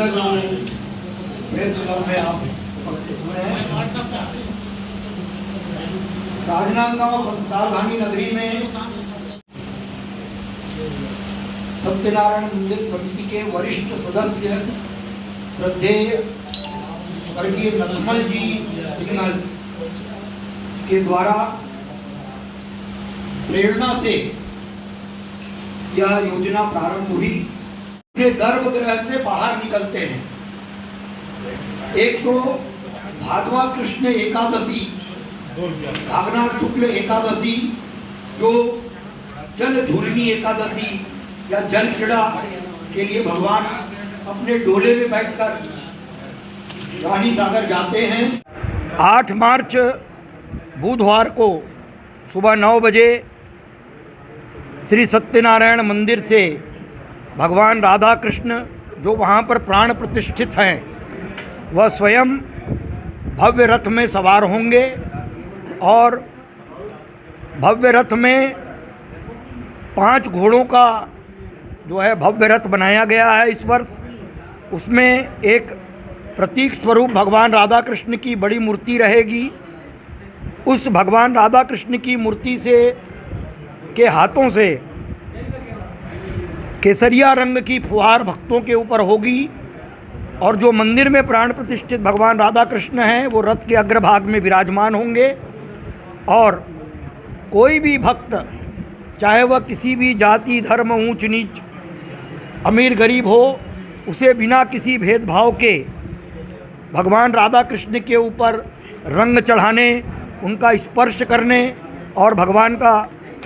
परिसर press club में आप उपस्थित हुए हैं। राजनांदगांव संस्कारधानी नगरी में सत्यनारायण मंदिर समिति के वरिष्ठ सदस्य श्रद्धेय स्वर्गीय लक्ष्मण जी सिंघल के द्वारा प्रेरणा से यह योजना प्रारंभ हुई। अपने गर्भगृह से बाहर निकलते हैं। एक तो भादवा कृष्ण एकादशी, भागना शुक्ल एकादशी, जो जल झूलनी एकादशी या जल क्रीड़ा के लिए भगवान अपने डोले में बैठकर रानी सागर जाते हैं। 8 मार्च बुधवार को सुबह 9 बजे श्री सत्यनारायण मंदिर से भगवान राधा कृष्ण जो वहाँ पर प्राण प्रतिष्ठित हैं, वह स्वयं भव्य रथ में सवार होंगे और भव्य रथ में 5 घोड़ों का जो है भव्य रथ बनाया गया है इस वर्ष। उसमें एक प्रतीक स्वरूप भगवान राधा कृष्ण की बड़ी मूर्ति रहेगी। उस भगवान राधा कृष्ण की मूर्ति से के हाथों से केसरिया रंग की फुहार भक्तों के ऊपर होगी और जो मंदिर में प्राण प्रतिष्ठित भगवान राधा कृष्ण हैं वो रथ के अग्रभाग में विराजमान होंगे। और कोई भी भक्त, चाहे वह किसी भी जाति धर्म ऊंच नीच अमीर गरीब हो, उसे बिना किसी भेदभाव के भगवान राधा कृष्ण के ऊपर रंग चढ़ाने, उनका स्पर्श करने और भगवान का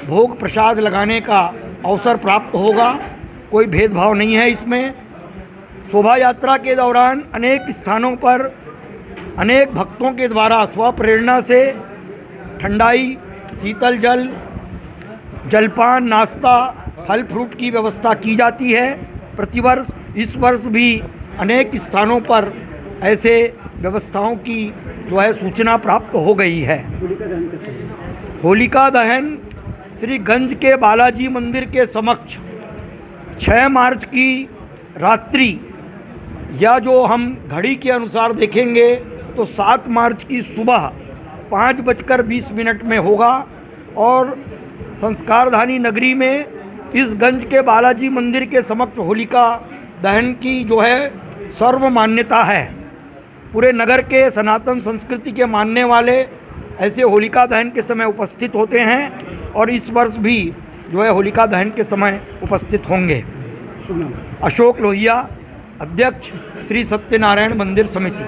भोग प्रसाद लगाने का अवसर प्राप्त होगा। कोई भेदभाव नहीं है इसमें। शोभा यात्रा के दौरान अनेक स्थानों पर अनेक भक्तों के द्वारा स्वप्रेरणा से ठंडाई, शीतल जल, जलपान, नाश्ता, फल फ्रूट की व्यवस्था की जाती है प्रतिवर्ष। इस वर्ष भी अनेक स्थानों पर ऐसे व्यवस्थाओं की जो है सूचना प्राप्त हो गई है। होलिका दहन श्री गंज के बालाजी मंदिर के समक्ष 6 मार्च की रात्रि, या जो हम घड़ी के अनुसार देखेंगे तो 7 मार्च की सुबह 5:20 में होगा। और संस्कारधानी नगरी में इस गंज के बालाजी मंदिर के समक्ष होलिका दहन की जो है सर्व मान्यता है। पूरे नगर के सनातन संस्कृति के मानने वाले ऐसे होलिका दहन के समय उपस्थित होते हैं और इस वर्ष भी जो है होलिका दहन के समय उपस्थित होंगे। अशोक लोहिया, अध्यक्ष श्री सत्यनारायण मंदिर समिति।